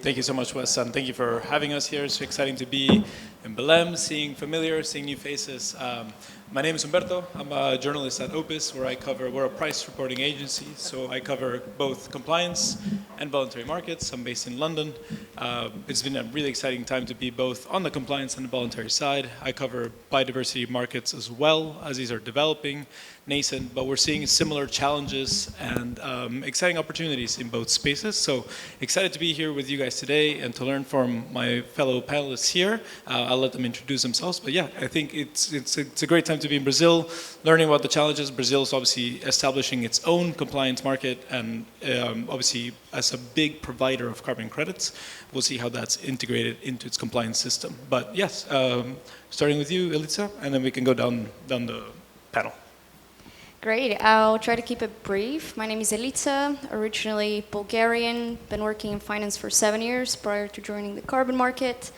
Thank you so much, Wes, and thank you for having us here. It's exciting to be in Belém, seeing new faces. My name is Humberto. I'm a journalist at OPIS, we're a price reporting agency, so I cover both compliance and voluntary markets. I'm based in London. It's been a really exciting time to be both on the compliance and the voluntary side. I cover biodiversity markets as well, as these are developing, nascent, but we're seeing similar challenges and exciting opportunities in both spaces. So excited to be here with you guys today and to learn from my fellow panelists here. I'll let them introduce themselves, but yeah, I think it's a great time to be in Brazil, learning about the challenges. Brazil is obviously establishing its own compliance market, and obviously as a big provider of carbon credits, we'll see how that's integrated into its compliance system. But yes, starting with you, Elitsa, and then we can go down the panel. Great, I'll try to keep it brief. My name is Elitsa, originally Bulgarian, been working in finance for 7 years prior to joining the carbon market.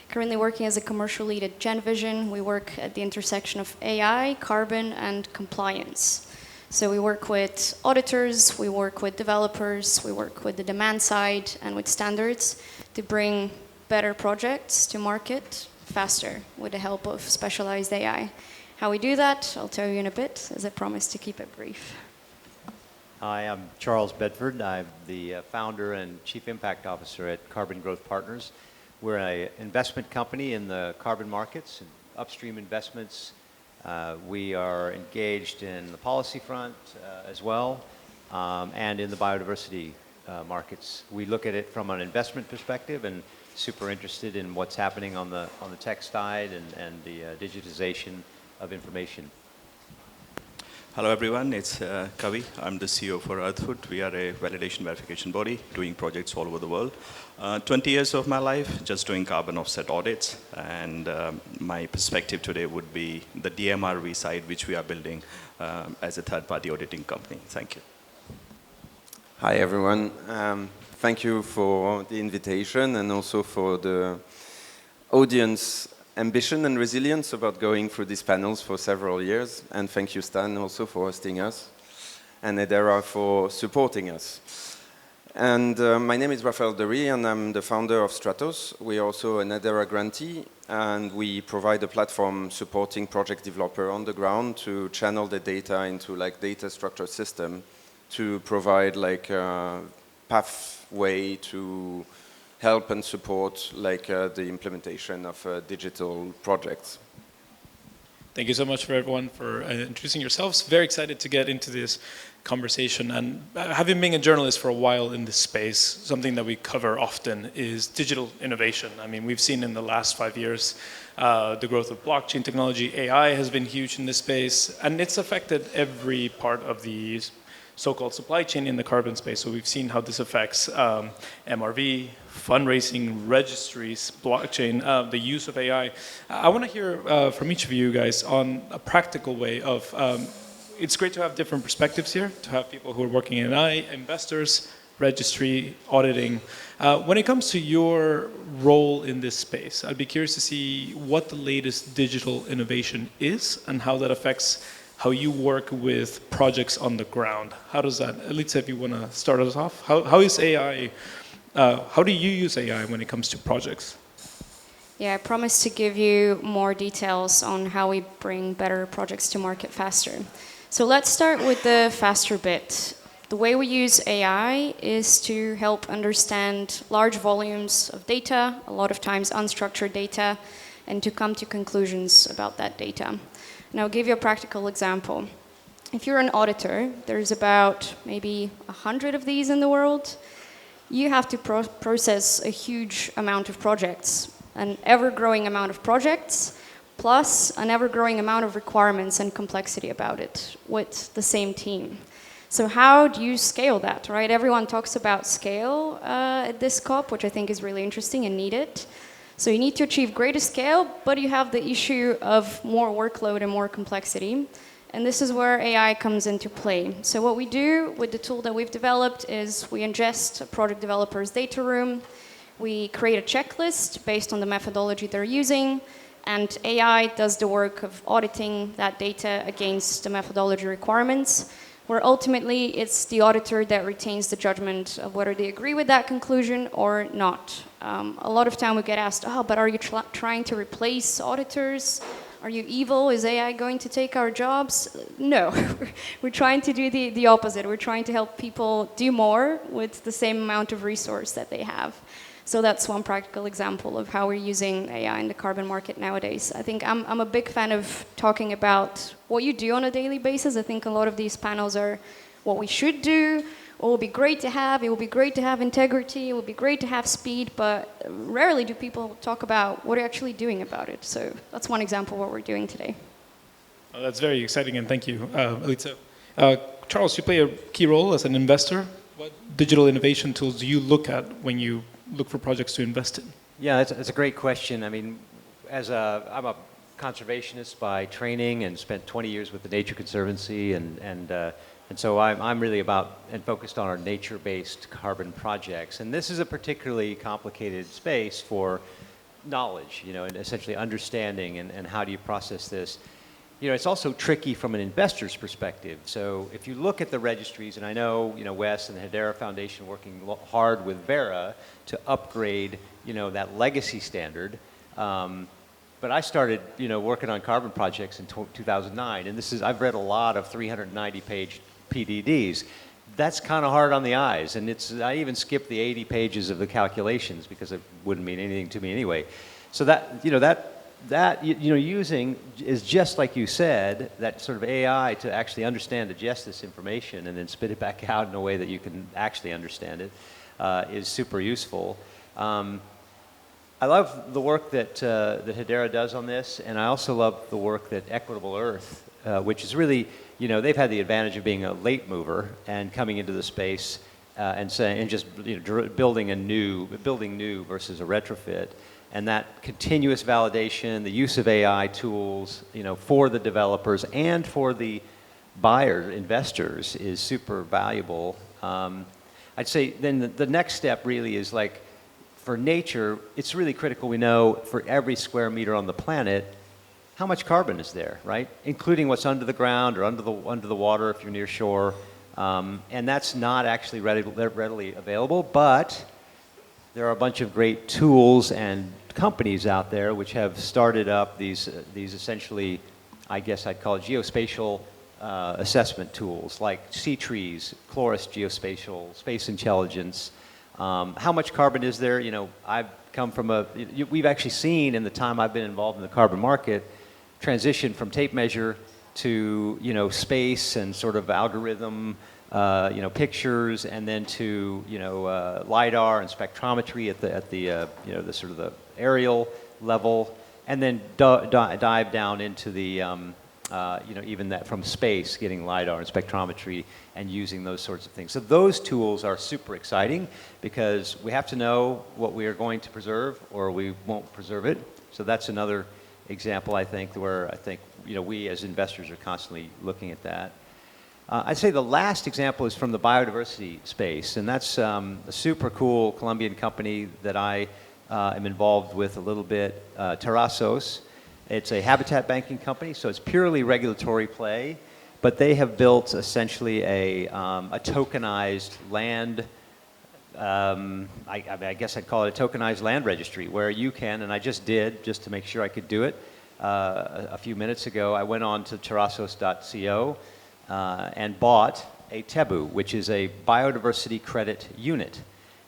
Currently working as a commercial lead at Genvision. We work at the intersection of AI, carbon, and compliance. So we work with auditors, we work with developers, we work with the demand side and with standards to bring better projects to market faster with the help of specialized AI. How we do that, I'll tell you in a bit, as I promised to keep it brief. Hi, I'm Charles Bedford. I'm the founder and chief impact officer at Carbon Growth Partners. We're an investment company in the carbon markets, upstream investments. We are engaged in the policy front as well, and in the biodiversity markets. We look at it from an investment perspective and super interested in what's happening on the tech side and the digitization of information. Hello everyone, it's Kavi. I'm the CEO for Earthood. We are a validation verification body doing projects all over the world. 20 years of my life just doing carbon offset audits, and my perspective today would be the DMRV side, which we are building as a third-party auditing company. Thank you. Hi everyone. Thank you for the invitation and also for the audience ambition and resilience about going through these panels for several years. And thank you, Stan, also for hosting us, and Hedera for supporting us. And my name is Raphaël De Ry, and I'm the founder of Straatos. We are also an Hedera grantee, and we provide a platform supporting project developer on the ground to channel the data into like data structure system to provide like a pathway to help and support like the implementation of digital projects. Thank you so much for everyone for introducing yourselves. Very excited to get into this conversation. And having been a journalist for a while in this space, something that we cover often is digital innovation. I mean, we've seen in the last 5 years the growth of blockchain technology. AI has been huge in this space, and it's affected every part of the so-called supply chain in the carbon space. So we've seen how this affects MRV, fundraising, registries, blockchain, the use of AI. I want to hear from each of you guys on a practical way of, it's great to have different perspectives here, to have people who are working in AI, investors, registry, auditing. When it comes to your role in this space, I'd be curious to see what the latest digital innovation is and how that affects how you work with projects on the ground. How does that, Elitsa, if you want to start us off, how is AI, how do you use AI when it comes to projects? Yeah, I promise to give you more details on how we bring better projects to market faster. So let's start with the faster bit. The way we use AI is to help understand large volumes of data, a lot of times unstructured data, and to come to conclusions about that data. And I'll give you a practical example. If you're an auditor, there's about maybe 100 of these in the world. You have to process a huge amount of projects, an ever-growing amount of projects, plus an ever-growing amount of requirements and complexity about it with the same team. So how do you scale that, right? Everyone talks about scale at this COP, which I think is really interesting and needed. So you need to achieve greater scale, but you have the issue of more workload and more complexity. And this is where AI comes into play. So what we do with the tool that we've developed is we ingest a project developer's data room, we create a checklist based on the methodology they're using, and AI does the work of auditing that data against the methodology requirements. where ultimately it's the auditor that retains the judgment of whether they agree with that conclusion or not. A lot of time we get asked, oh, but are you trying to replace auditors? Are you evil? Is AI going to take our jobs? No, we're trying to do the opposite. We're trying to help people do more with the same amount of resource that they have. So that's one practical example of how we're using AI in the carbon market nowadays. I think I'm a big fan of talking about what you do on a daily basis. I think a lot of these panels are what we should do, what will be great to have. It will be great to have integrity. It will be great to have speed, but rarely do people talk about what they're actually doing about it. So that's one example of what we're doing today. Oh, that's very exciting, and thank you, Elitsa. Charles, you play a key role as an investor. What digital innovation tools do you look at when you look for projects to invest in? Yeah, that's a great question. I mean, I'm a conservationist by training and spent 20 years with the Nature Conservancy, and so I'm really about and focused on our nature-based carbon projects. And this is a particularly complicated space for knowledge, and essentially understanding and how do you process this. It's also tricky from an investor's perspective. So if you look at the registries, and I know, Wes and the Hedera Foundation working hard with Vera to upgrade, that legacy standard. But I started, working on carbon projects in 2009, and I've read a lot of 390-page PDDs. That's kind of hard on the eyes, and I even skipped the 80 pages of the calculations because it wouldn't mean anything to me anyway. So using is just like you said, that sort of AI to actually understand, digest this information, and then spit it back out in a way that you can actually understand it, is super useful. I love the work that Hedera does on this, and I also love the work that Equitable Earth, which is really, they've had the advantage of being a late mover and coming into the space and just building new versus a retrofit. And that continuous validation, the use of AI tools, for the developers and for the buyer investors is super valuable. I'd say then the next step really is like, for nature, it's really critical we know for every square meter on the planet, how much carbon is there, right? Including what's under the ground or under the water if you're near shore. And that's not actually readily available, but there are a bunch of great tools and companies out there which have started up these essentially, I guess I'd call it geospatial assessment tools like sea trees, Chloris Geospatial, Space Intelligence. How much carbon is there? I've come from we've actually seen in the time I've been involved in the carbon market, transition from tape measure to, space and sort of algorithm, pictures, and then to, LiDAR and spectrometry at the sort of the aerial level, and then dive down into the, even that from space, getting LiDAR and spectrometry and using those sorts of things. So those tools are super exciting because we have to know what we are going to preserve or we won't preserve it. So that's another example, I think, where I think, we as investors are constantly looking at that. I'd say the last example is from the biodiversity space, and that's a super cool Colombian company that I am involved with a little bit, Straatos. It's a habitat banking company, so it's purely regulatory play, but they have built essentially a tokenized land, I guess I'd call it a tokenized land registry, where you can, and I just did, just to make sure I could do it, a few minutes ago, I went on to Straatos.co and bought a TEBU, which is a biodiversity credit unit.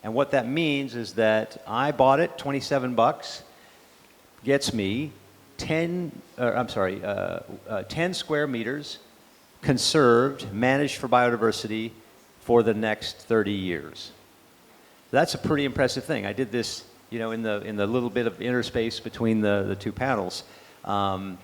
And what that means is that I bought it, $27, gets me 10 square meters conserved, managed for biodiversity for the next 30 years. That's a pretty impressive thing. I did this, in the little bit of interspace between the two panels. And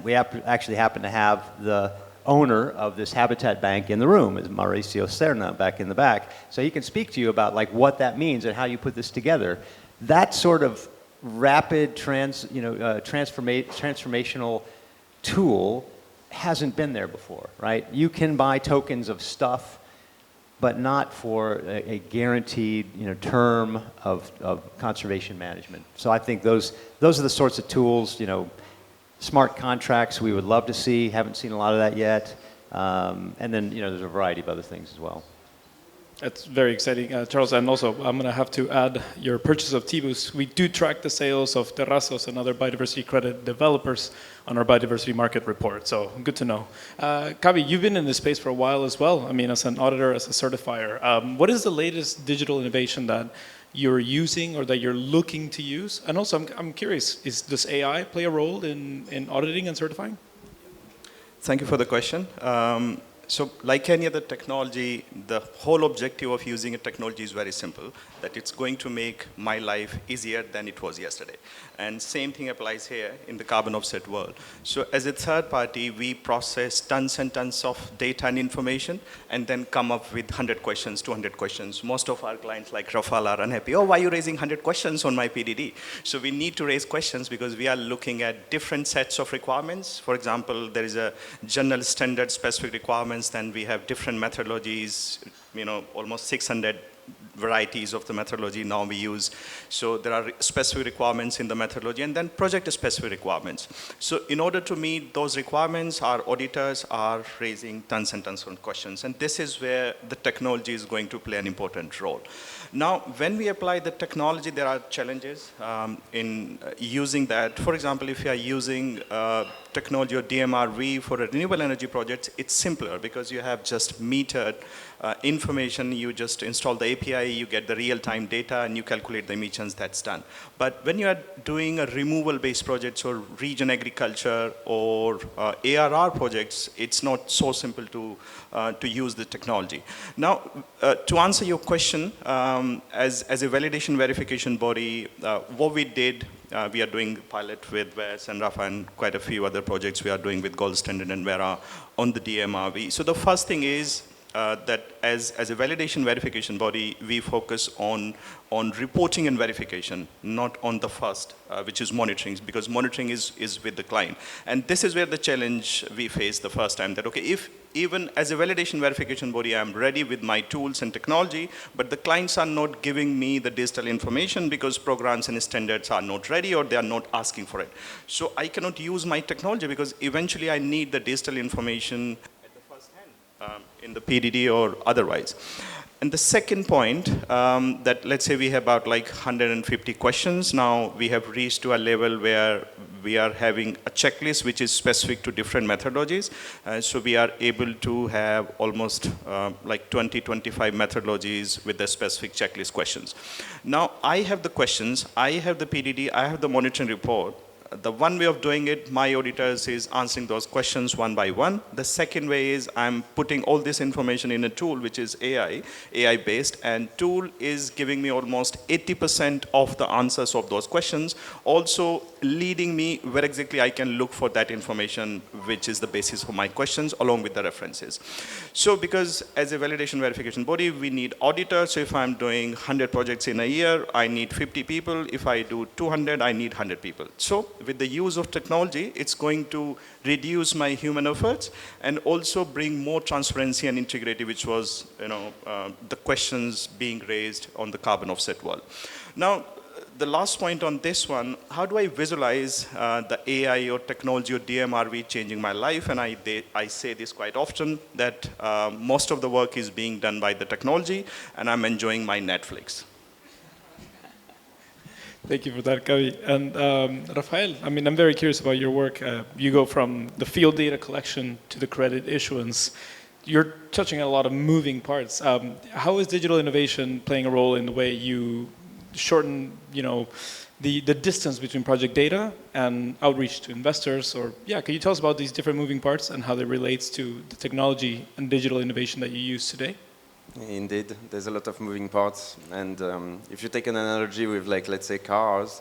we actually happen to have the owner of this habitat bank in the room, is Mauricio Serna back in the back. So he can speak to you about like what that means and how you put this together. That sort of rapid transformational tool hasn't been there before, right? You can buy tokens of stuff, but not for a guaranteed term of conservation management. So I think those are the sorts of tools, smart contracts we would love to see. Haven't seen a lot of that yet. And then, there's a variety of other things as well. That's very exciting, Charles. And also, I'm going to have to add your purchase of T-Boost. We do track the sales of Terrazos and other biodiversity credit developers on our biodiversity market report. So good to know. Kavi, you've been in this space for a while as well. I mean, as an auditor, as a certifier. What is the latest digital innovation that you're using or that you're looking to use? And also, I'm curious, does AI play a role in auditing and certifying? Thank you for the question. So like any other technology, the whole objective of using a technology is very simple, that it's going to make my life easier than it was yesterday. And same thing applies here in the carbon offset world. So as a third party, we process tons and tons of data and information and then come up with 100 questions, 200 questions. Most of our clients like Raphaël are unhappy. Oh, why are you raising 100 questions on my PDD? So we need to raise questions because we are looking at different sets of requirements. For example, there is a general standard specific requirements, then we have different methodologies, almost 600 varieties of the methodology now we use. So there are specific requirements in the methodology and then project-specific requirements. So in order to meet those requirements, our auditors are raising tons and tons of questions. And this is where the technology is going to play an important role. Now, when we apply the technology, there are challenges in using that. For example, if you are using technology or DMRV for a renewable energy project, it's simpler because you have just metered information. You just install the API, you get the real-time data, and you calculate the emissions. That's done. But when you are doing a removal-based projects or region agriculture or ARR projects, it's not so simple to use the technology. Now, to answer your question, as a validation verification body, what we did, we are doing pilot with VES and Rafa and quite a few other projects we are doing with Gold Standard and Vera on the DMRV. So the first thing is that as a validation verification body, we focus on reporting and verification, not on the first, which is monitoring, because monitoring is with the client. And this is where the challenge we faced the first time, that okay, if even as a validation verification body, I'm ready with my tools and technology, but the clients are not giving me the digital information because programs and standards are not ready or they are not asking for it. So I cannot use my technology because eventually I need the digital information at the first hand in the PDD or otherwise. And the second point, that let's say we have about like 150 questions. Now we have reached to a level where we are having a checklist which is specific to different methodologies. So we are able to have almost like 20, 25 methodologies with the specific checklist questions. Now I have the questions, I have the PDD, I have the monitoring report. The one way of doing it, my auditors is answering those questions one by one. The second way is I'm putting all this information in a tool which is AI-based, and tool is giving me almost 80% of the answers of those questions, also leading me where exactly I can look for that information, which is the basis for my questions along with the references. So because as a validation verification body, we need auditors. So if I'm doing 100 projects in a year, I need 50 people. If I do 200, I need 100 people. So with the use of technology, it's going to reduce my human efforts and also bring more transparency and integrity, which was the questions being raised on the carbon offset world. Now, the last point on this one, how do I visualize the AI or technology or DMRV changing my life? And I say this quite often, that most of the work is being done by the technology, and I'm enjoying my Netflix. Thank you for that, Kavi. And Raphaël, I mean, I'm very curious about your work. You go from the field data collection to the credit issuance. You're touching on a lot of moving parts. How is digital innovation playing a role in the way you shorten, the distance between project data and outreach to investors? Or can you tell us about these different moving parts and how they relate to the technology and digital innovation that you use today? Indeed, there's a lot of moving parts, and if you take an analogy with, like, let's say cars,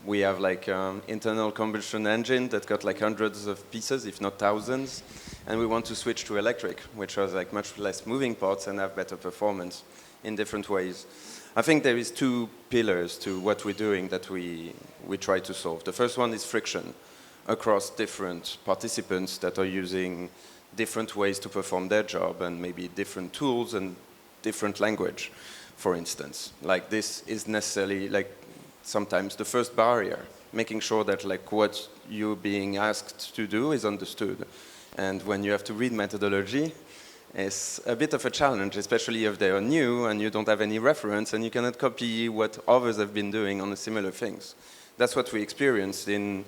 we have like internal combustion engine that got like hundreds of pieces, if not thousands, and we want to switch to electric, which has like much less moving parts and have better performance in different ways. I think there is two pillars to what we're doing that we try to solve. The first one is friction across different participants that are using different ways to perform their job, and maybe different tools and different language, for instance. Like, this is necessarily like sometimes the first barrier, making sure that like what you're being asked to do is understood. And when you have to read methodology, it's a bit of a challenge, especially if they are new and you don't have any reference and you cannot copy what others have been doing on the similar things. That's what we experienced in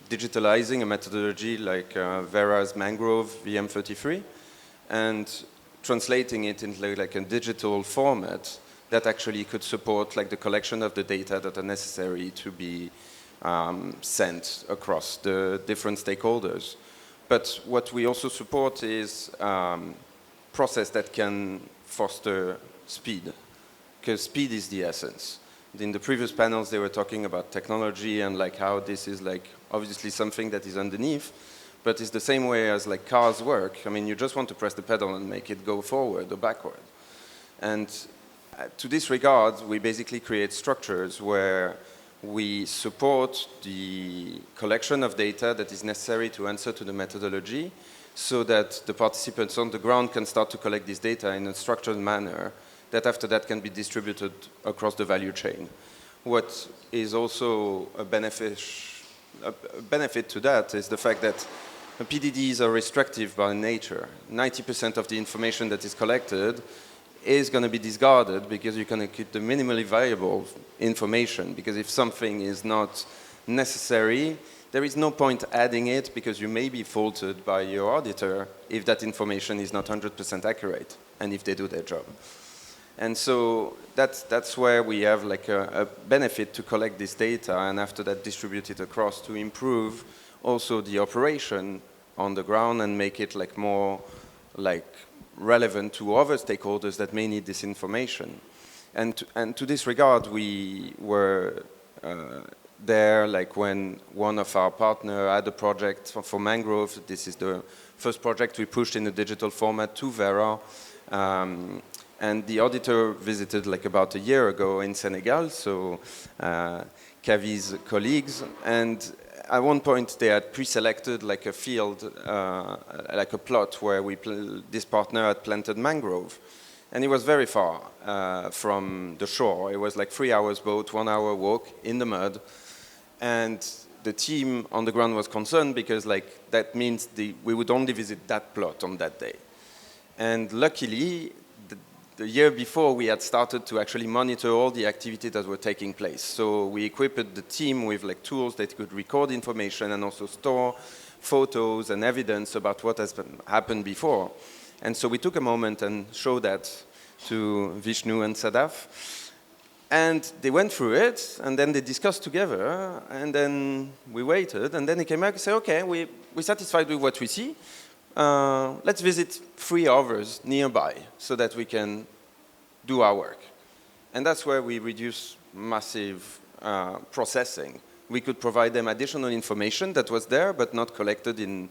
digitalizing a methodology like Vera's Mangrove VM33 and translating it into like a digital format that actually could support like the collection of the data that are necessary to be sent across the different stakeholders. But what we also support is process that can foster speed, because speed is the essence. In the previous panels, they were talking about technology and like how this is like obviously something that is underneath, but it's the same way as like cars work. I mean, you just want to press the pedal and make it go forward or backward. And to this regard, we basically create structures where we support the collection of data that is necessary to answer to the methodology so that the participants on the ground can start to collect this data in a structured manner that after that can be distributed across the value chain. What is also a benefit to that is the fact that PDDs are restrictive by nature. 90% of the information that is collected is going to be discarded because you're going to keep the minimally valuable information, because if something is not necessary, there is no point adding it because you may be faulted by your auditor if that information is not 100% accurate and if they do their job. And so that's where we have like a benefit to collect this data and after that distribute it across to improve also the operation on the ground and make it like more like relevant to other stakeholders that may need this information. And to this regard, we were there like when one of our partners had a project for mangrove. This is the first project we pushed in a digital format to Vera. And the auditor visited like about a year ago in Senegal, so Kavi's colleagues. And at one point they had pre-selected like a field, like a plot where this partner had planted mangrove. And it was very far from the shore. It was like 3 hours boat, 1 hour walk in the mud. And the team on the ground was concerned because like that means we would only visit that plot on that day. And luckily, the year before we had started to actually monitor all the activities that were taking place. So we equipped the team with like tools that could record information and also store photos and evidence about what has happened before. And so we took a moment and showed that to Vishnu and Sadaf. And they went through it, and then they discussed together, and then we waited, and then they came back and said, okay, we're satisfied with what we see. Let's visit 3 others nearby so that we can do our work. And that's where we reduce massive processing. We could provide them additional information that was there, but not collected in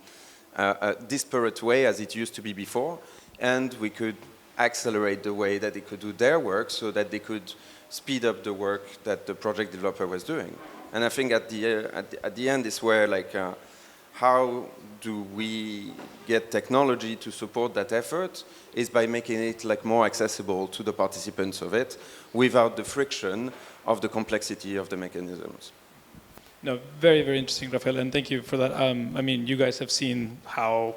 a disparate way as it used to be before. And we could accelerate the way that they could do their work so that they could speed up the work that the project developer was doing. And I think at the end is where like, how do we get technology to support that effort is by making it like more accessible to the participants of it without the friction of the complexity of the mechanisms. No, very, very interesting, Raphaël, and thank you for that. I mean, you guys have seen how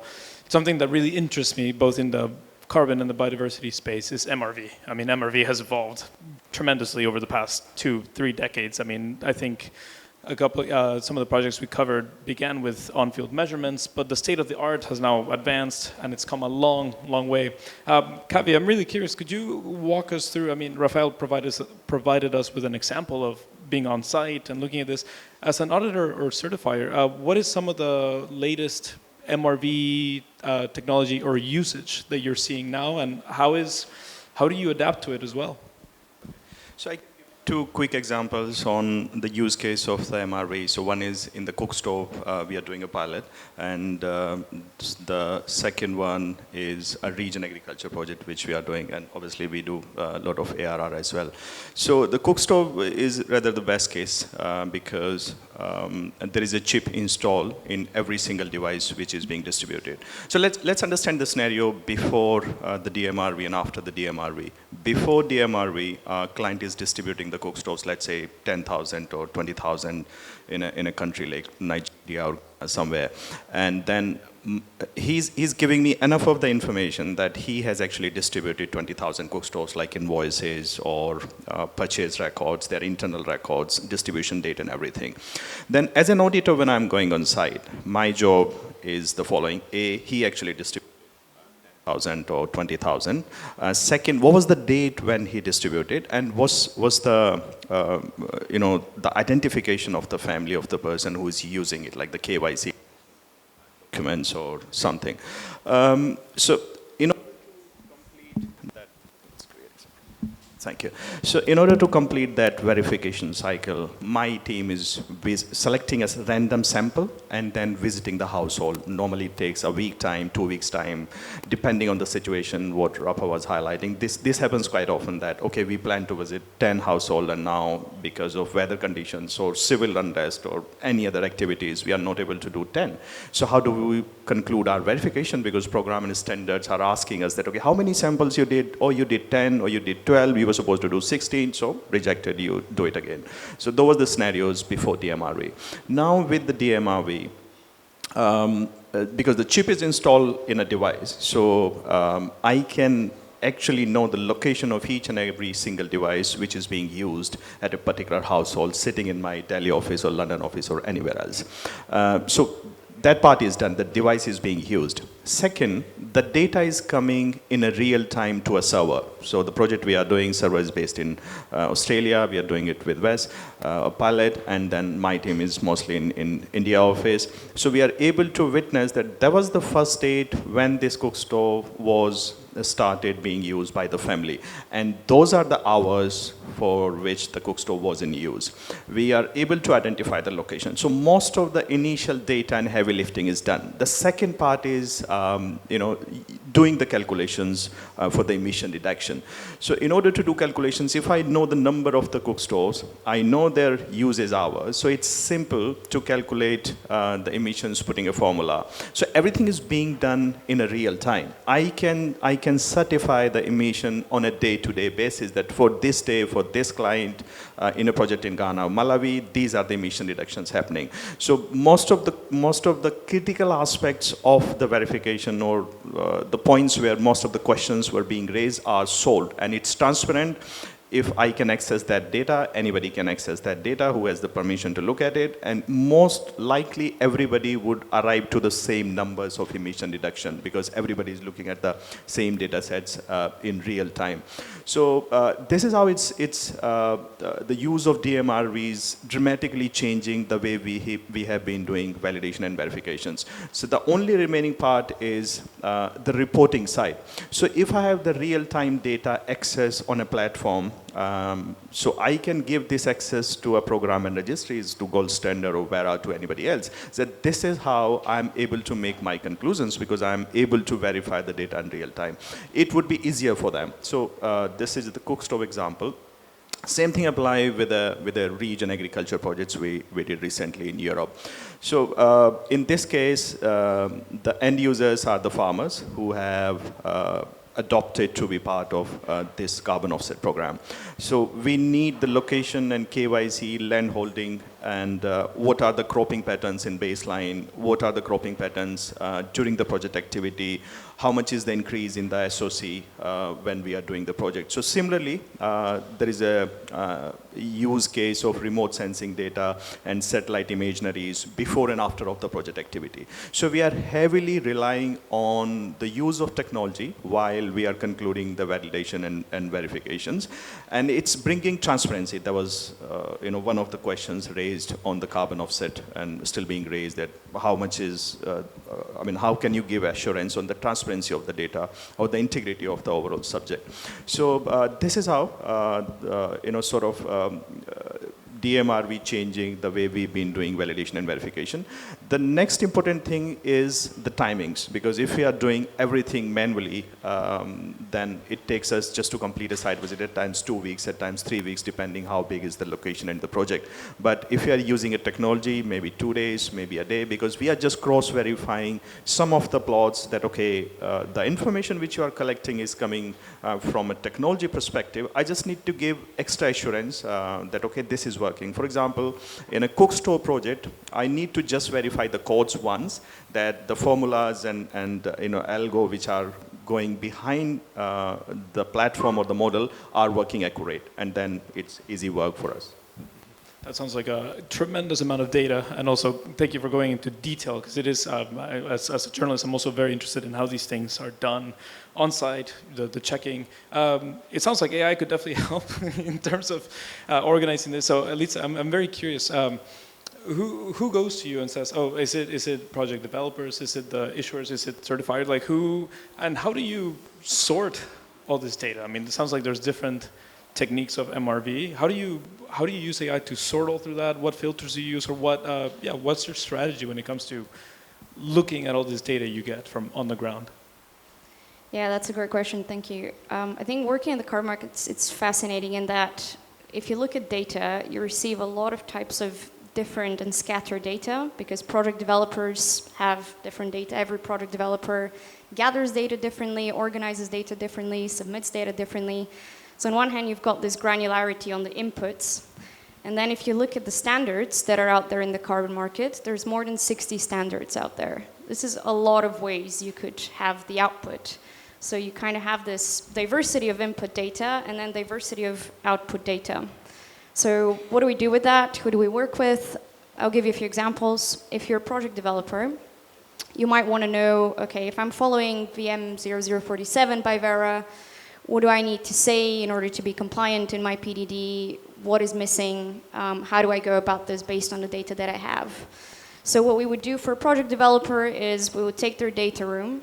something that really interests me, both in the carbon and the biodiversity space, is MRV. I mean, MRV has evolved tremendously over the past 2-3 decades. I mean, I think some of the projects we covered began with on-field measurements, but the state of the art has now advanced and it's come a long, long way. Kavi, I'm really curious, could you walk us through, I mean, Raphaël provided us with an example of being on site and looking at this. As an auditor or certifier, what is some of the latest MRV technology or usage that you're seeing now, and how do you adapt to it as well? So I give 2 quick examples on the use case of the MRV. So one is in the cook stove, we are doing a pilot, and the second one is a region agriculture project which we are doing, and obviously we do a lot of ARR as well. So the cook stove is rather the best case because there is a chip installed in every single device which is being distributed. So let's understand the scenario before the DMRV and after the DMRV. Before DMRV, our client is distributing the cook stoves, let's say 10,000 or 20,000 in a country like Nigeria or somewhere. And then he's giving me enough of the information that he has actually distributed 20,000 cook stoves, like invoices or purchase records, their internal records, distribution date and everything. Then as an auditor, when I'm going on site, my job is the following. A, he actually distributed 10,000 or 20,000. Second, what was the date when he distributed, and was the the identification of the family of the person who is using it, like the KYC documents or something. So thank you. So in order to complete that verification cycle, my team is selecting a random sample and then visiting the household. Normally it takes a week time, 2 weeks time, depending on the situation, what Rafa was highlighting. This happens quite often that, okay, we plan to visit 10 households and now because of weather conditions or civil unrest or any other activities, we are not able to do 10. So how do we conclude our verification? Because program and standards are asking us that, okay, how many samples you did? Oh, you did 10 or you did 12. You were supposed to do 16, so rejected, you do it again. So those were the scenarios before DMRV. Now with the DMRV, because the chip is installed in a device, so I can actually know the location of each and every single device which is being used at a particular household, sitting in my Delhi office or London office or anywhere else. So that part is done, the device is being used. Second, the data is coming in a real time to a server. So the project we are doing, server is based in Australia, we are doing it with Wes, a pilot, and then my team is mostly in India office. So we are able to witness that that was the first date when this cook stove was started being used by the family. And those are the hours for which the cook stove was in use. We are able to identify the location. So most of the initial data and heavy lifting is done. The second part is doing the calculations for the emission reduction. So in order to do calculations, if I know the number of the cook stoves, I know their usage hours, so it's simple to calculate the emissions putting a formula. So everything is being done in a real time. I can certify the emission on a day-to-day basis that for this day, for this client, in a project in Ghana or Malawi, these are the emission reductions happening. So most of the critical aspects of the verification or the points where most of the questions were being raised are solved, and it's transparent. If I can access that data, anybody can access that data who has the permission to look at it, and most likely everybody would arrive to the same numbers of emission reduction because everybody is looking at the same data sets in real time. So this is how the use of DMRV is dramatically changing the way we have been doing validation and verifications. So the only remaining part is the reporting side. So if I have the real-time data access on a platform, so I can give this access to a program and registries, to Gold Standard or Vera, to anybody else. So this is how I'm able to make my conclusions because I'm able to verify the data in real time. It would be easier for them. So this is the cook stove example. Same thing apply with the region agriculture projects we did recently in Europe. So in this case, the end users are the farmers who have adopted to be part of this carbon offset program. So we need the location and KYC, land holding, and what are the cropping patterns in baseline, what are the cropping patterns during the project activity, how much is the increase in the SOC when we are doing the project. So similarly, there is a use case of remote sensing data and satellite imageries before and after of the project activity. So we are heavily relying on the use of technology while we are concluding the validation and verifications. And it's bringing transparency. That was one of the questions raised on the carbon offset and still being raised, that how much is, how can you give assurance on the transparency of the data or the integrity of the overall subject. So this is how, DMRV changing the way we've been doing validation and verification. The next important thing is the timings, because if we are doing everything manually, then it takes us just to complete a site visit at times 2 weeks, at times 3 weeks, depending how big is the location and the project. But if you are using a technology, maybe 2 days, maybe a day, because we are just cross-verifying some of the plots that, okay, the information which you are collecting is coming from a technology perspective. I just need to give extra assurance that, okay, this is working. For example, in a cook store project, I need to just verify the codes once, that the formulas and algo which are going behind the platform or the model are working accurate, and then it's easy work for us. That sounds like a tremendous amount of data, and also thank you for going into detail, because it is, as a journalist, I'm also very interested in how these things are done on site, the checking. It sounds like AI could definitely help in terms of organizing this. So Elitsa, I'm very curious, who goes to you and says, oh, is it project developers, is it the issuers, is it certified, like who, and how do you sort all this data? I mean, it sounds like there's different techniques of MRV. How do you use AI to sort all through that? What filters do you use, or what's your strategy when it comes to looking at all this data you get from on the ground? Yeah, that's a great question. Thank you. I think working in the carbon markets, it's fascinating in that if you look at data, you receive a lot of types of different and scattered data, because project developers have different data. Every project developer gathers data differently, organizes data differently, submits data differently. So on one hand, you've got this granularity on the inputs. And then if you look at the standards that are out there in the carbon market, there's more than 60 standards out there. This is a lot of ways you could have the output. So you kind of have this diversity of input data and then diversity of output data. So what do we do with that? Who do we work with? I'll give you a few examples. If you're a project developer, you might want to know, okay, if I'm following VM0047 by Vera, what do I need to say in order to be compliant in my PDD? What is missing? How do I go about this based on the data that I have? So what we would do for a project developer is we would take their data room,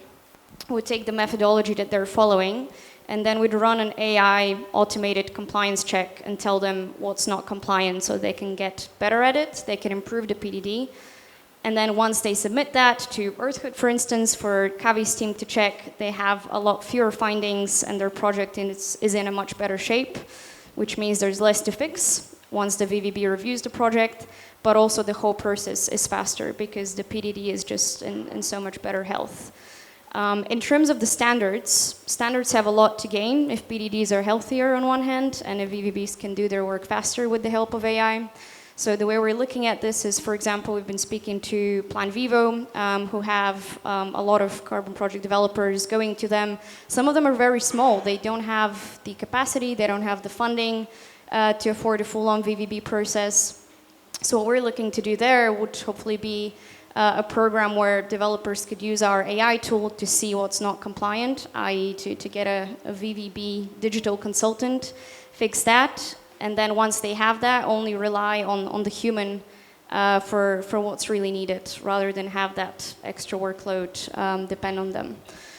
we would take the methodology that they're following, and then we'd run an AI automated compliance check and tell them what's not compliant so they can get better at it, they can improve the PDD. And then once they submit that to Earthood, for instance, for Kavi's team to check, they have a lot fewer findings and their project is in a much better shape, which means there's less to fix once the VVB reviews the project, but also the whole process is faster because the PDD is just in so much better health. In terms of the standards have a lot to gain if PDDs are healthier on one hand and if VVBs can do their work faster with the help of AI. So the way we're looking at this is, for example, we've been speaking to Plan Vivo, who have a lot of carbon project developers going to them. Some of them are very small. They don't have the capacity, they don't have the funding to afford a full-on VVB process. So what we're looking to do there would hopefully be a program where developers could use our AI tool to see what's not compliant, i.e. to get a VVB digital consultant, fix that, and then once they have that, only rely on the human for what's really needed, rather than have that extra workload depend on them.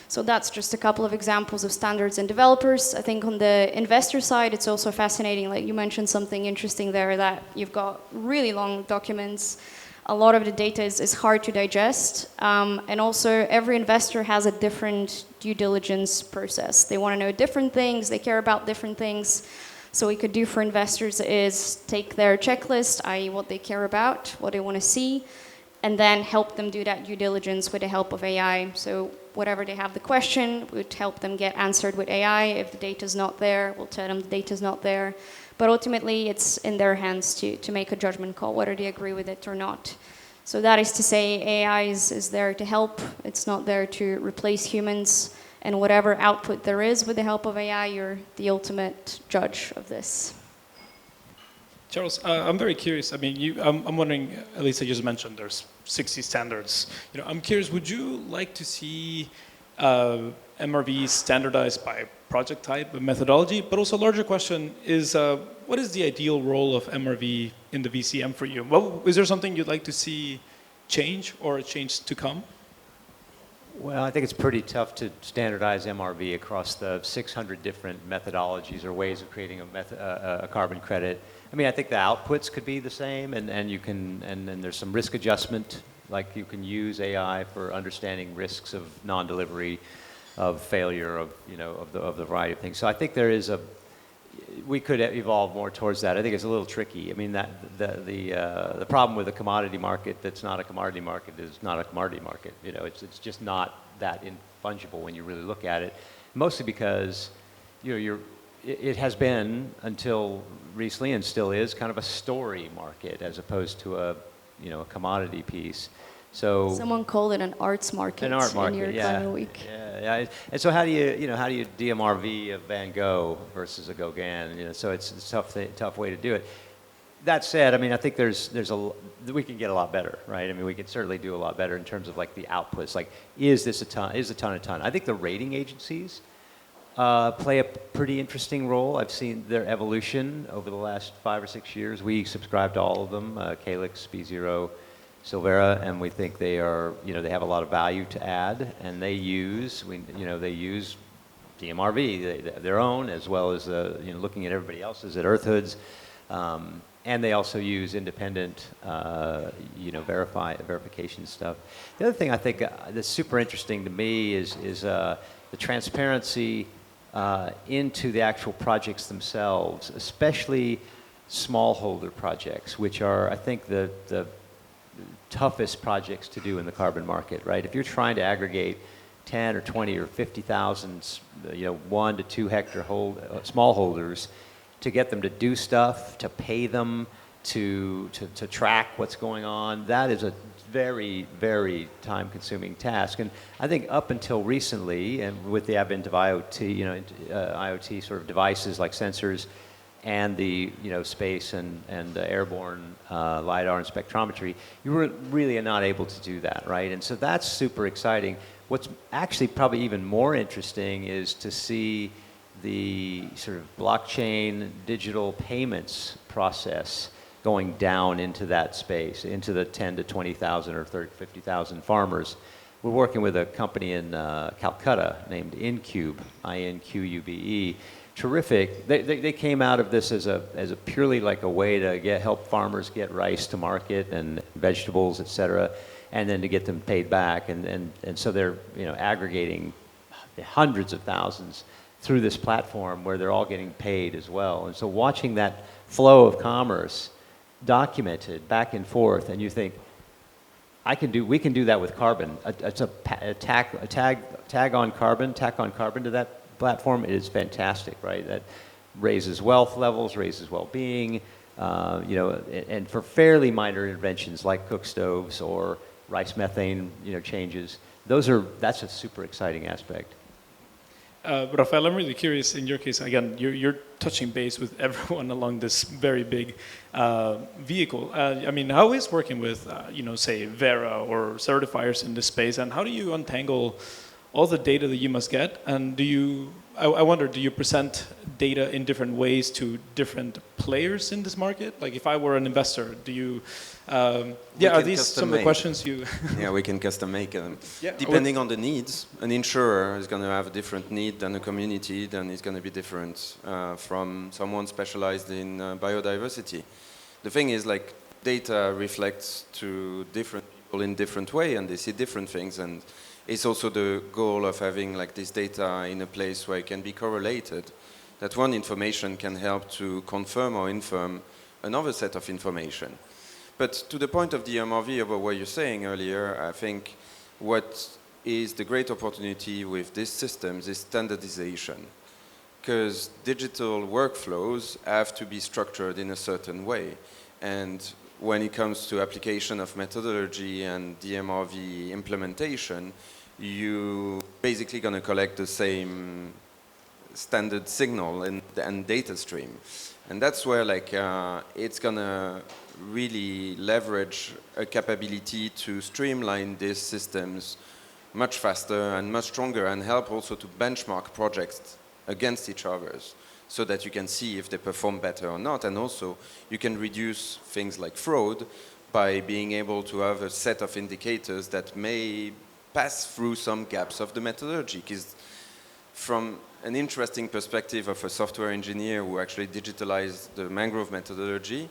So that's just a couple of examples of standards and developers. I think on the investor side, it's also fascinating, like you mentioned something interesting there, that you've got really long documents. A lot of the data is hard to digest, and also every investor has a different due diligence process. They want to know different things, they care about different things. So what we could do for investors is take their checklist, i.e. what they care about, what they want to see, and then help them do that due diligence with the help of AI. So whatever they have the question, we'd help them get answered with AI. If the data's not there, we'll tell them the data's not there. But ultimately, it's in their hands to make a judgment call, whether they agree with it or not. So that is to say, AI is there to help. It's not there to replace humans. And whatever output there is with the help of AI, you're the ultimate judge of this. Charles, I'm very curious. I mean, I'm wondering, Elitsa just mentioned there's 60 standards. I'm curious, would you like to see MRV standardized by project type and methodology? But also a larger question is, what is the ideal role of MRV in the VCM for you? Well, is there something you'd like to see change or a change to come? Well, I think it's pretty tough to standardize MRV across the 600 different methodologies or ways of creating a carbon credit. I mean, I think the outputs could be the same, and you can, and then there's some risk adjustment, like you can use AI for understanding risks of non-delivery, of failure, of, you know, of the variety of things. So I think there is we could evolve more towards that. I think it's a little tricky. I mean, the problem with a commodity market that's not a commodity market is not a commodity market. You know, it's just not that fungible when you really look at it. Mostly because, you know, it has been until recently, and still is, kind of a story market as opposed to a, you know, a commodity piece. So someone called it an arts market. An art market, in your yeah. Climate Week. Yeah. And so how do you DMRV a Van Gogh versus a Gauguin? You know, so it's a tough way to do it. That said, I mean, I think we can get a lot better, right? I mean, we can certainly do a lot better in terms of like the outputs. Like, is a ton? I think the rating agencies play a pretty interesting role. I've seen their evolution over the last 5 or 6 years. We subscribe to all of them, Calyx, B0, Silvera, and we think they are, you know, they have a lot of value to add, and they use DMRV, their own, as well as, you know, looking at everybody else's at Earthood's, and they also use independent, you know, verification stuff. The other thing I think that's super interesting to me is the transparency into the actual projects themselves, especially smallholder projects, which are, I think, the toughest projects to do in the carbon market, right? If you're trying to aggregate 10 or 20 or 50,000, you know, 1 to 2 hectare smallholders, to get them to do stuff, to pay them, to track what's going on, that is a very, very time-consuming task. And I think up until recently, and with the advent of IoT, you know, IoT sort of devices like sensors, and the, you know, space and airborne LiDAR and spectrometry, you were really not able to do that, right? And so that's super exciting. What's actually probably even more interesting is to see the sort of blockchain digital payments process going down into that space, into the 10 to 20,000 or 30, 50,000 farmers. We're working with a company in Calcutta named Incube, INQUBE. Terrific. They came out of this as a purely like a way to help farmers get rice to market and vegetables, et cetera, and then to get them paid back. And so they're, you know, aggregating hundreds of thousands through this platform where they're all getting paid as well. And so watching that flow of commerce documented back and forth, and you think, we can do that with carbon. It's a tag on carbon to that platform is fantastic, right? That raises wealth levels, raises well-being, you know, and for fairly minor interventions like cook stoves or rice methane, you know, changes, that's a super exciting aspect. Raphael, I'm really curious, in your case, again, you're touching base with everyone along this very big vehicle. I mean, how is working with, you know, say, Vera or certifiers in this space, and how do you untangle all the data that you must get? And I wonder, do you present data in different ways to different players in this market? Like if I were an investor, do you, are these some of the questions you... Yeah, we can custom make them. Yeah, depending on the needs. An insurer is going to have a different need than a community, then it's going to be different from someone specialized in biodiversity. The thing is, like, data reflects to different people in different way, and they see different things, and it's also the goal of having like this data in a place where it can be correlated, that one information can help to confirm or infirm another set of information. But to the point of the MRV about what you're saying earlier, I think what is the great opportunity with these systems is standardization. Because digital workflows have to be structured in a certain way. And when it comes to application of methodology and DMRV implementation, you basically going to collect the same standard signal and data stream. And that's where like it's going to really leverage a capability to streamline these systems much faster and much stronger, and help also to benchmark projects against each other so that you can see if they perform better or not. And also you can reduce things like fraud by being able to have a set of indicators that may pass through some gaps of the methodology. Because from an interesting perspective of a software engineer who actually digitalized the mangrove methodology,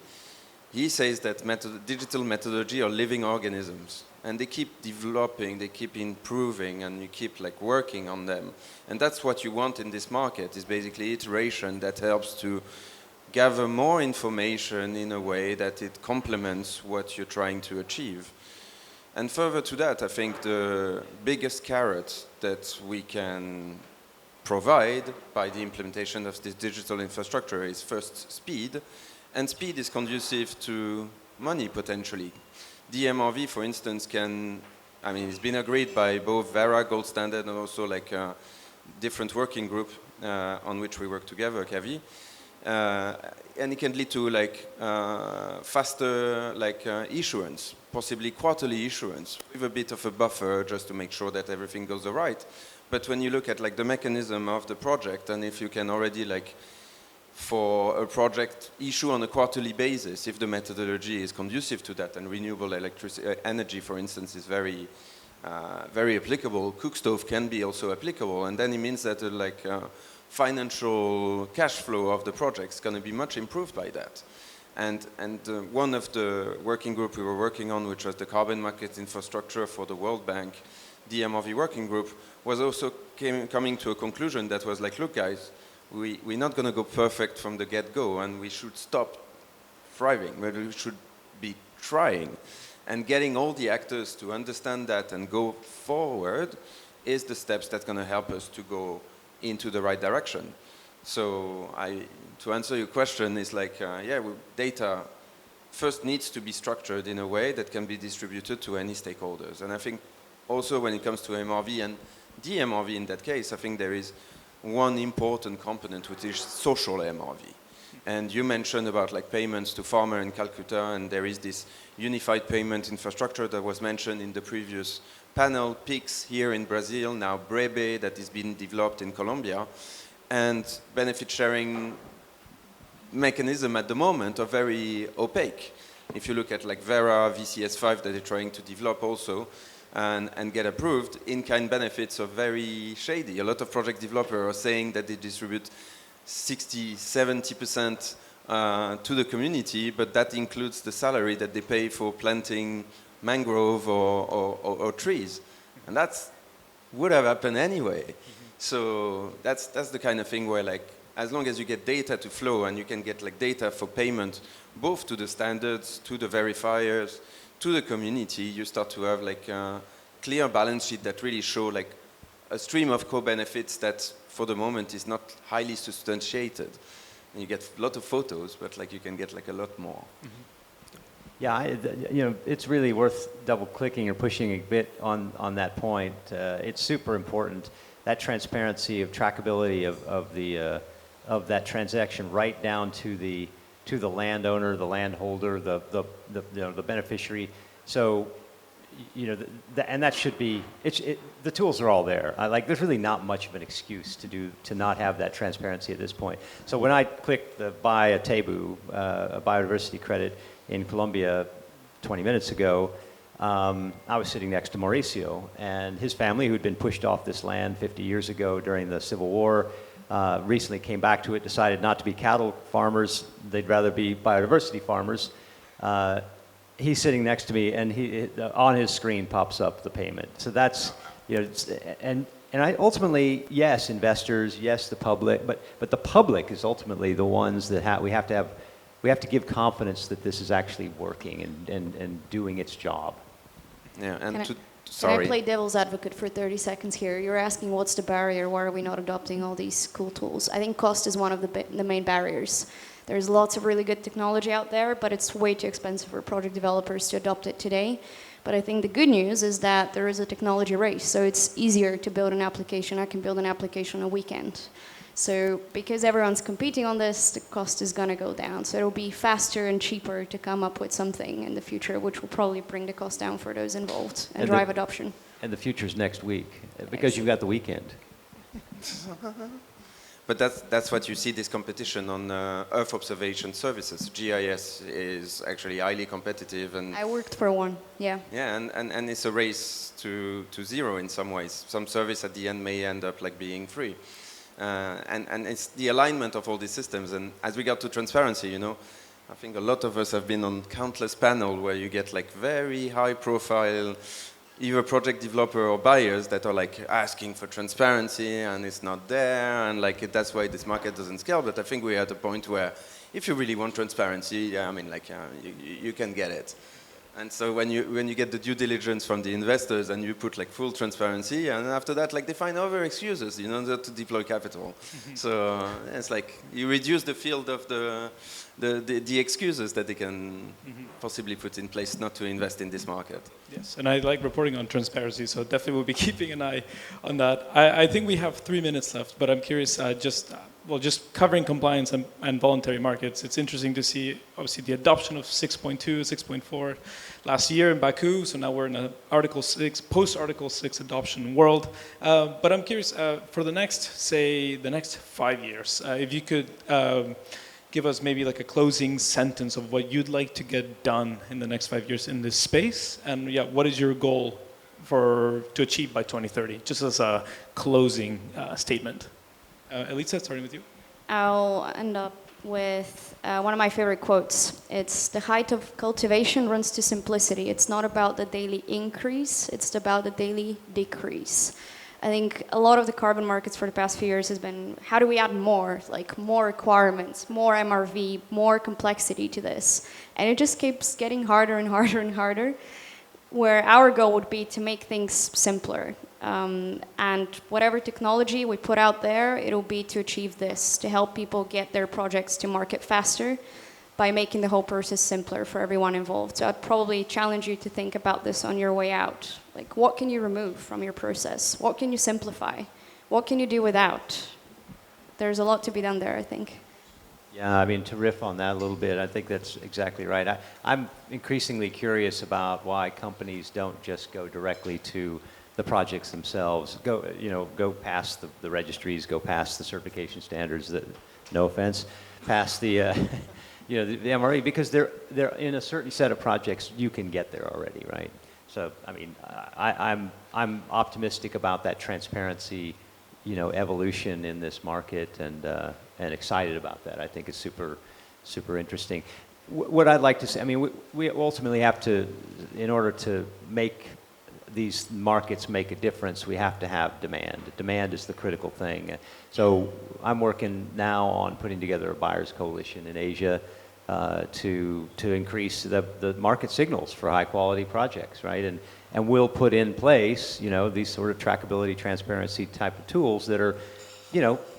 he says that digital methodology are living organisms, and they keep developing, they keep improving, and you keep like working on them. And that's what you want in this market, is basically iteration that helps to gather more information in a way that it complements what you're trying to achieve. And further to that, I think the biggest carrot that we can provide by the implementation of this digital infrastructure is first speed, and speed is conducive to money potentially. DMRV, for instance, it's been agreed by both Vera, Gold Standard, and also like a different working group on which we work together, Kavi. And it can lead to like faster issuance, possibly quarterly issuance, with a bit of a buffer just to make sure that everything goes all right. But when you look at like the mechanism of the project, and if you can already like for a project issue on a quarterly basis, if the methodology is conducive to that, and renewable energy, for instance, is very applicable, cook stove can be also applicable, and then it means that financial cash flow of the project is going to be much improved by that. And one of the working group we were working on, which was the carbon market infrastructure for the World Bank, DMRV working group, was also coming to a conclusion that was like, look guys, we're not going to go perfect from the get-go, and we should stop thriving, but we should be trying. And getting all the actors to understand that and go forward is the steps that's going to help us to go into the right direction. So to answer your question, is like, data first needs to be structured in a way that can be distributed to any stakeholders. And I think also when it comes to MRV and DMRV in that case, I think there is one important component, which is social MRV. And you mentioned about like payments to farmer in Calcutta, and there is this unified payment infrastructure that was mentioned in the previous panel, PIX here in Brazil, now Brebe that is being developed in Colombia, and benefit sharing mechanism at the moment are very opaque. If you look at like Vera, VCS5 that they're trying to develop also, and get approved, in-kind benefits are very shady. A lot of project developers are saying that they distribute 60, 70% to the community, but that includes the salary that they pay for planting mangrove or trees. And that would have happened anyway. Mm-hmm. So that's the kind of thing where like, as long as you get data to flow and you can get like data for payment, both to the standards, to the verifiers, to the community, you start to have like a clear balance sheet that really show like a stream of co-benefits that for the moment is not highly substantiated. And you get a lot of photos, but like you can get like a lot more. Mm-hmm. Yeah, it's really worth double-clicking or pushing a bit on that point. It's super important, that transparency of trackability of that transaction right down to the landowner, the landholder, the beneficiary. So, and that should be. The tools are all there. There's really not much of an excuse to not have that transparency at this point. So when I clicked the buy a Tebu, a biodiversity credit in Colombia 20 minutes ago, I was sitting next to Mauricio and his family, who'd been pushed off this land 50 years ago during the Civil War. Recently came back to it, decided not to be cattle farmers, they'd rather be biodiversity farmers. He's sitting next to me, and on his screen pops up the payment. So that's, and ultimately, yes, investors, yes, the public, but the public is ultimately the ones that we have to give confidence that this is actually working and doing its job. Yeah, and Can I play devil's advocate for 30 seconds here? You're asking what's the barrier, why are we not adopting all these cool tools? I think cost is one of the main barriers. There's lots of really good technology out there, but it's way too expensive for project developers to adopt it today. But I think the good news is that there is a technology race, so it's easier to build an application. I can build an application in a weekend. So because everyone's competing on this, the cost is going to go down. So it'll be faster and cheaper to come up with something in the future, which will probably bring the cost down for those involved and drive adoption. And the future's next week, because you've got the weekend. But that's what you see, this competition on Earth observation services. GIS is actually highly competitive, and I worked for one, yeah. yeah, and it's a race to zero in some ways. Some service at the end may end up like being free. And it's the alignment of all these systems. And as we got to transparency, you know, I think a lot of us have been on countless panels where you get like very high profile, either project developer or buyers that are like asking for transparency and it's not there, and like that's why this market doesn't scale. But I think we're at a point where if you really want transparency, I mean, like you can get it. And so when you get the due diligence from the investors and you put like full transparency, and after that, like they find other excuses, you know, to deploy capital. So it's like you reduce the field of the excuses that they can possibly put in place not to invest in this market. Yes, and I like reporting on transparency, so definitely we'll be keeping an eye on that. I think we have 3 minutes left, but I'm curious, just covering compliance and voluntary markets, it's interesting to see, obviously, the adoption of 6.2, 6.4 last year in Baku, so now we're in a Article 6, post-Article 6 adoption world. But I'm curious, for the next 5 years, if you could give us maybe like a closing sentence of what you'd like to get done in the next 5 years in this space, and yeah, what is your goal to achieve by 2030, just as a closing statement. Elitsa, starting with you. I'll end up with one of my favorite quotes. It's the height of cultivation runs to simplicity. It's not about the daily increase, it's about the daily decrease. I think a lot of the carbon markets for the past few years has been, how do we add more, like more requirements, more MRV, more complexity to this? And it just keeps getting harder and harder and harder, where our goal would be to make things simpler. And whatever technology we put out there, it'll be to achieve this, to help people get their projects to market faster by making the whole process simpler for everyone involved. So I'd probably challenge you to think about this on your way out. Like, what can you remove from your process? What can you simplify? What can you do without? There's a lot to be done there, I think. Yeah, I mean, to riff on that a little bit, I think that's exactly right. I'm increasingly curious about why companies don't just go directly to the projects themselves, go past the registries, go past the certification standards, no offense, past the, the MRE, because they're in a certain set of projects, you can get there already, right? So, I mean, I'm optimistic about that transparency, evolution in this market, and excited about that. I think it's super interesting. What I'd like to say, I mean, we ultimately have to, in order to make these markets make a difference, we have to have demand. Demand is the critical thing. So I'm working now on putting together a buyers coalition in Asia to increase the market signals for high quality projects, right? And we'll put in place, these sort of trackability, transparency type of tools that are,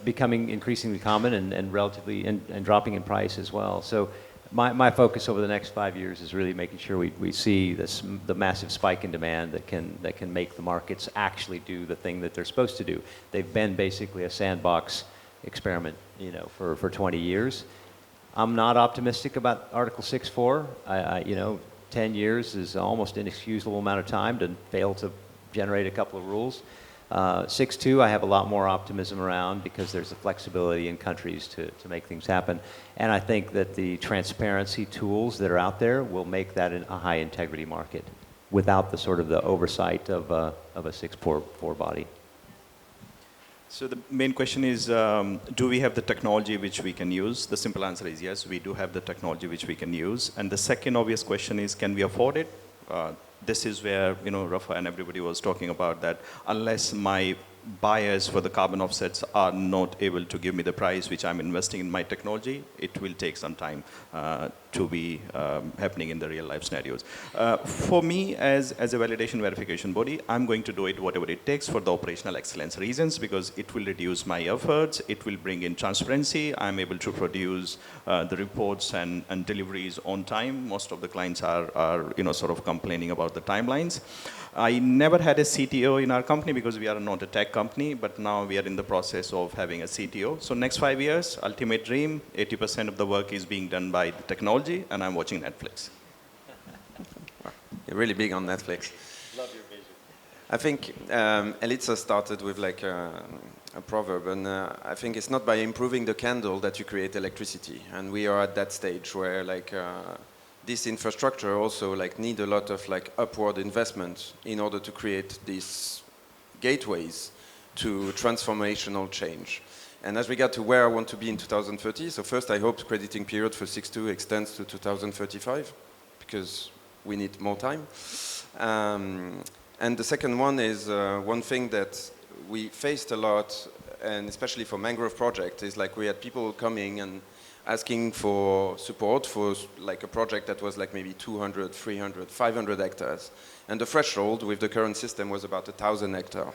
becoming increasingly common and relatively and dropping in price as well. So my focus over the next 5 years is really making sure we see the massive spike in demand that can make the markets actually do the thing that they're supposed to do. They've been basically a sandbox experiment, for 20 years. I'm not optimistic about Article 6.4. 10 years is almost an inexcusable amount of time to fail to generate a couple of rules. 6.2, I have a lot more optimism around because there's the flexibility in countries to make things happen. And I think that the transparency tools that are out there will make that a high integrity market without the sort of the oversight of a 6.4 body. So the main question is, do we have the technology which we can use? The simple answer is yes, we do have the technology which we can use. And the second obvious question is, can we afford it? This is where, Rafa and everybody was talking about that unless my buyers for the carbon offsets are not able to give me the price which I'm investing in my technology, it will take some time to be happening in the real life scenarios. For me, as a validation verification body, I'm going to do it whatever it takes for the operational excellence reasons, because it will reduce my efforts, it will bring in transparency, I'm able to produce the reports and deliveries on time. Most of the clients are sort of complaining about the timelines. I never had a CTO in our company because we are not a tech company, but now we are in the process of having a CTO. So next 5 years, ultimate dream, 80% of the work is being done by the technology, and I'm watching Netflix. You're really big on Netflix. Love your vision. I think Elitsa started with like a proverb, and I think it's not by improving the candle that you create electricity. And we are at that stage where like this infrastructure also like need a lot of like upward investment in order to create these gateways to transformational change. And as regard to where I want to be in 2030, so first I hope the crediting period for 6.2 extends to 2035 because we need more time. And the second one is one thing that we faced a lot, and especially for mangrove project, is like we had people coming and asking for support for like a project that was like maybe 200, 300, 500 hectares. And the threshold with the current system was about 1,000 hectares.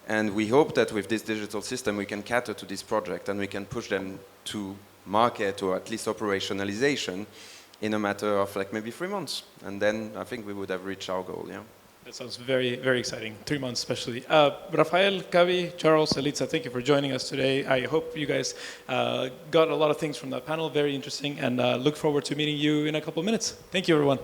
And we hope that with this digital system we can cater to this project and we can push them to market or at least operationalization in a matter of like maybe 3 months. And then I think we would have reached our goal, yeah. That sounds very, very exciting. 3 months especially. Raphaël, Kavi, Charles, Elitsa, thank you for joining us today. I hope you guys got a lot of things from that panel, very interesting, and look forward to meeting you in a couple of minutes. Thank you, everyone.